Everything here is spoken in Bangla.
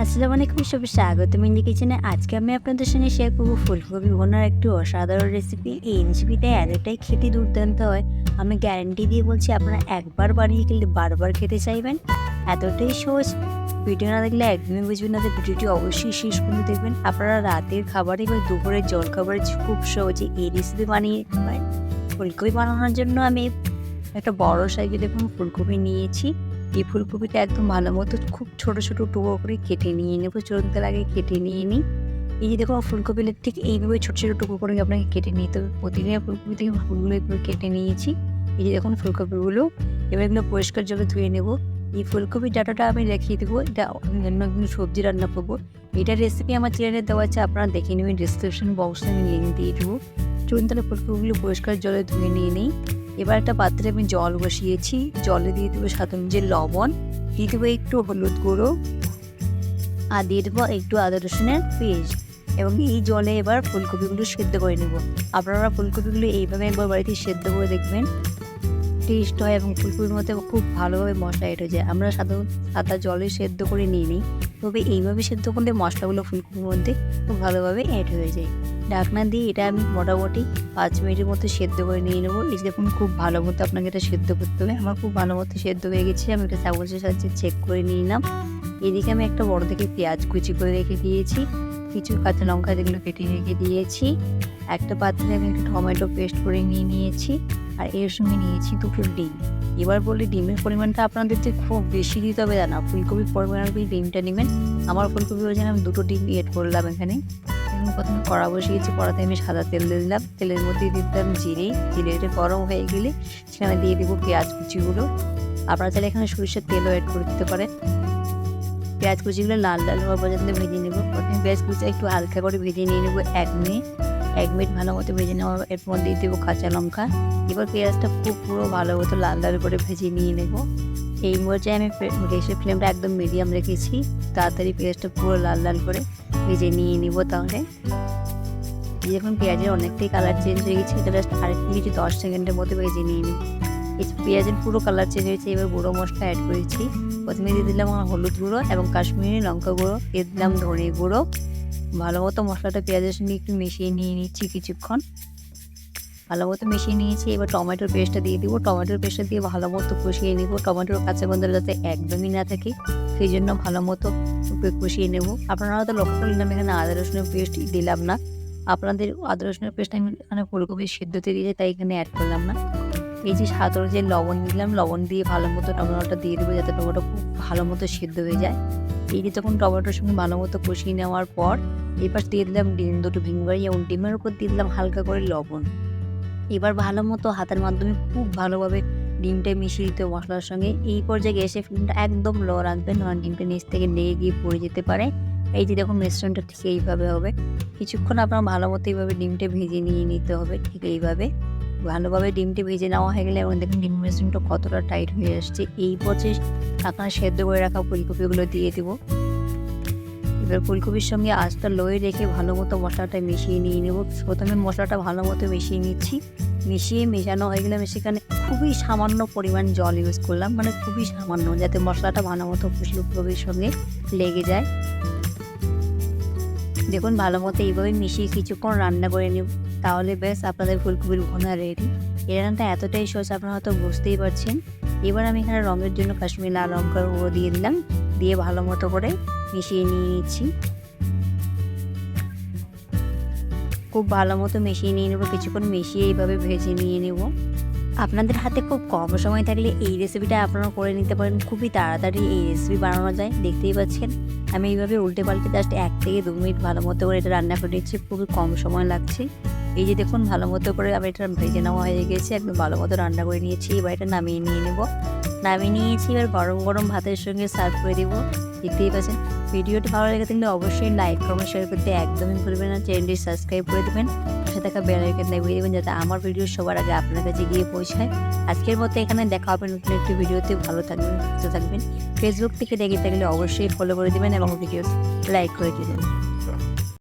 আসসালামু আলাইকুম, স্বাগতম ইন্ডি কিচেনে। আজকে আমি আপনাদের সঙ্গে শেয়ার করবো ফুলকপি ভুনার একটি অসাধারণ রেসিপি। এই রেসিপিটা এতটাই খেতে দুর্দান্ত হয়, আমি গ্যারান্টি দিয়ে বলছি আপনারা একবার বানিয়ে খেলে বারবার খেতে চাইবেন। এতটাই সহজ, ভিডিও না দেখলে একদমই বুঝবেন না। ভিডিওটি অবশ্যই শেষ পর্যন্ত দেখবেন। আপনারা রাতের খাবারে বা দুপুরের জলখাবারে খুব সহজে এই রেসিপি বানিয়ে পারেন। ফুলকপি বানানোর জন্য আমি একটা বড় সাইজে দেখুন ফুলকপি নিয়েছি। এই ফুলকপিটা একদম ভালো মতো খুব ছোট ছোট টুকরো করে কেটে নিয়ে নেবো। চলুন তার আগে কেটে নিয়ে নিই। এই যে দেখুন ফুলকপিটা ঠিক এইভাবে ছোট ছোট টুকরো করে আপনাকে কেটে নিতে হবে। প্রতিদিন ফুলকপি থেকে ফুলগুলো এগুলো কেটে নিয়েছি। এই যে দেখুন ফুলকপিগুলো এবার এগুলো পরিষ্কার জলে ধুয়ে নেবো। এই ফুলকপির ডাটাটা আমি রেখে দেবো। এটা অন্য সবজি রান্না করবো। এটার রেসিপি আমার চ্যানেলে দেওয়া আছে, আপনারা দেখে নেবেন। ডিসক্রিপশন বক্সে আমি লিঙ্ক দিয়ে দেবো। চলুন তাহলে ফুলকপিগুলো পরিষ্কার জলে ধুয়ে নিয়ে নিই। এবার একটা পাত্রে আমি জল বসিয়েছি। জলে দিয়ে দেবো স্বাদ অনুযায়ী লবণ, দিয়ে দেবো একটু হলুদ গুঁড়ো, আর দিয়ে দেবো একটু আদা রসুনের পেস্ট। এবং এই জলে এবার ফুলকপিগুলো সেদ্ধ করে নেব। আপনারা ফুলকপিগুলো এইভাবে একবার বাড়িতে সেদ্ধ করে দেখবেন, টেস্ট হয় এবং ফুলকপির মধ্যে খুব ভালোভাবে মশলা এড হয়ে যায়। আমরা সাদা জলে সেদ্ধ করে নিয়ে নিই, তবে এইভাবে সেদ্ধ করলে মশলাগুলো ফুলকপির মধ্যে খুব ভালোভাবে অ্যাড হয়ে যায়। ঢাকনা দিয়ে এটা আমি মোটামুটি 5 মিনিটের মতো সেদ্ধ করে নিয়ে নেবো। এই দেখুন খুব ভালো মতো আপনাকে এটা সেদ্ধ করতে হবে। আমার খুব ভালো মতো সেদ্ধ হয়ে গেছে। আমি এটা চামচের সাহায্যে চেক করে নিয়ে নিলাম। এদিকে আমি একটা বড় থেকে পেঁয়াজ কুচি করে রেখে দিয়েছি, কিছু কাঁচা লঙ্কা যেগুলো কেটে রেখে দিয়েছি। একটা পাত্রে আমি একটা টমেটো পেস্ট করে নিয়েছি, আর এর সঙ্গে নিয়েছি 2টো ডিম। এবার বলি ডিমের পরিমাণটা আপনাদের খুব বেশি দিতে হবে না, ফুলকপির পরিমাণ ডিমটা নেবেন। আমার ফুলকপি ওই জন্য আমি 2টো ডিম এড করলাম এখানে। প্রথমে কড়া বসিয়েছি, কড়াতে আমি সাদা তেল দিলাম। তেলের মধ্যে দিলাম জিরেটা গরম হয়ে গেলে সেখানে দিয়ে দেবো পেঁয়াজ কুচিগুলো। আপনারা চাইলে এখানে সরিষার তেলও অ্যাড করে দিতে পারেন। পেঁয়াজ কুচিগুলো লাল লাল হওয়া পর্যন্ত ভেজে নেব। প্রথমে পেঁয়াজ কুচি একটু হালকা করে ভেজে নিয়ে নেবো 1 মিনিট ভালো মতো ভেজে নেওয়া। এরপর দিয়ে দেবো কাঁচা লঙ্কা। এবার পেঁয়াজটা পুরো ভালো মতো লাল লাল করে ভেজে নিয়ে নেব। এই পর্যায়ে আমি গ্যাসের ফ্লেমটা একদম মিডিয়াম রেখেছি, তাড়াতাড়ি পেঁয়াজটা পুরো লাল লাল করে ভেজে নিয়ে নিব। তাহলে যখন পেঁয়াজের অনেকটাই কালার চেঞ্জ হয়ে গেছে, এটা জাস্ট আরেকটু 10 সেকেন্ডের মতো ভেজে নিয়ে নিই। এই পেঁয়াজের পুরো কালার চেঞ্জ হয়েছে। এবার গুঁড়ো মশলা অ্যাড করেছি। প্রথমে দিয়ে দিলাম হলুদ গুঁড়ো এবং কাশ্মীরি লঙ্কা গুঁড়ো, দিয়ে দিলাম ধনে গুঁড়ো। ভালো মতো মশলাটা পেঁয়াজের সঙ্গে একটু মিশিয়ে নিয়ে নিচ্ছি কিছুক্ষণ। ভালো মতো মিশিয়ে নিয়েছি। এবার টমেটোর পেস্টটা দিয়ে দিব। টমেটোর পেস্টটা দিয়ে ভালো মতো কষিয়ে নেব। টমেটোর কাঁচা গন্ধ যাতে একদমই না থাকে, সেই জন্য ভালো মতো কষিয়ে নেব। আপনারা হয়তো লক্ষ্য করলেন আমি এখানে আদা রসুনের পেস্ট দিলাম না। আপনাদের আদা রসুনের পেস্ট আমি এখানে ফুলকপি সেদ্ধতে দিয়েছি, তাই এখানে অ্যাড করলাম না। এই যে স্বাদ অনুযায়ী লবণ দিলাম, লবণ দিয়ে ভালো মতো টমেটোটা দিয়ে দেবো, যাতে টমেটো খুব ভালো মতো সেদ্ধ হয়ে যায়। এই যে যখন টমেটোর সঙ্গে ভালো মতো কষিয়ে নেওয়ার পর এবার দিয়ে দিলাম ডিম 2টো ভেঙে বাড়ি, এবং ডিমের উপর দিয়ে দিলাম হালকা করে লবণ। এবার ভালো মতো হাতের মাধ্যমে খুব ভালোভাবে ডিমটা মিশিয়ে দিতে মশলার সঙ্গে। এই পর্যায়ে গ্যাসের ফ্লেমটা একদম লো রাখবেন, কারণ ডিমটা নিচ থেকে লেগে গিয়ে পড়ে যেতে পারে। এই যে দেখুন মিশ্রণটা ঠিক এইভাবে হবে। কিছুক্ষণ আপনার ভালো মতো এইভাবে ডিমটা ভেজে নিয়ে নিতে হবে। ঠিক এইভাবে ভালোভাবে ডিমটা ভেজে নেওয়া হয়ে গেলে, এবং দেখুন ডিম মিশ্রণটা কতটা টাইট হয়ে আসছে। এই পর্যায়ে আপনারা সেদ্ধ করে রাখা ফুলকপিগুলো দিয়ে দেবো। এবার ফুলকপির সঙ্গে আঁচটা লোয়ে রেখে ভালো মতো মশলাটা মিশিয়ে নিয়ে নেব। প্রথমে মশলাটা ভালো মতো মিশিয়ে নিচ্ছি। মেশানো হয়ে গেলে আমি সেখানে খুবই সামান্য পরিমাণ জল ইউজ করলাম, মানে খুবই সামান্য, যাতে মশলাটা ভালো মতো ফুলকপির সঙ্গে লেগে যায়। দেখুন ভালো মতো এইভাবে মিশিয়ে কিছুক্ষণ রান্না করে নেব, তাহলে বেশ আপনাদের ফুলকপির ভুনা রেডি। এই রান্নাটা এতটাই সহজ, আপনারা হয়তো বুঝতেই পারছেন। এবার আমি এখানে রঙের জন্য কাশ্মীরি লাল লঙ্কার গুঁড়ো দিয়ে দিলাম, দিয়ে ভালো মতো করে মিশিয়ে নিয়ে নিচ্ছি। খুব ভালো মতো মিশিয়ে নিয়ে নেবো। কিছুক্ষণ মিশিয়ে এইভাবে ভেজে নিয়ে নেব। আপনাদের হাতে খুব কম সময় থাকলে এই রেসিপিটা আপনারা করে নিতে পারেন। খুবই তাড়াতাড়ি এই রেসিপি বানানো যায়, দেখতেই পাচ্ছেন। আমি এইভাবে উল্টে পাল্টে জাস্ট 1 থেকে 2 মিনিট ভালো মতো করে এটা রান্না করে নিচ্ছি, খুবই কম সময় লাগছে। এই যে দেখুন ভালো মতো করে আমি এটা ভেজে নেওয়া হয়ে গেছে, একদম ভালো মতো রান্না করে নিয়েছি। এবার এটা নামিয়ে নিয়ে নেব। নামিয়ে নিয়েছি, এবার গরম গরম ভাতের সঙ্গে সার্ভ করে দেবো। দেখতেই পাচ্ছেন। ভিডিওটি ভালো লেগে থাকলে অবশ্যই লাইক কমেন্ট শেয়ার করতে একদমই ভুলবেন না। চ্যানেলটি সাবস্ক্রাইব করে দেবেন, পাশে থাকা বেল আইকন দাবিয়ে দেবেন, যাতে আমার ভিডিও সবার আগে আপনার কাছে গিয়ে পৌঁছায়। আজকের মতো এখানে দেখা হবে নতুন একটি ভিডিওতে। ভালো থাকবেন, সুস্থ থাকবেন। ফেসবুক থেকে দেখে থাকলে অবশ্যই ফলো করে দেবেন এবং ভিডিও লাইক করে দেবেন।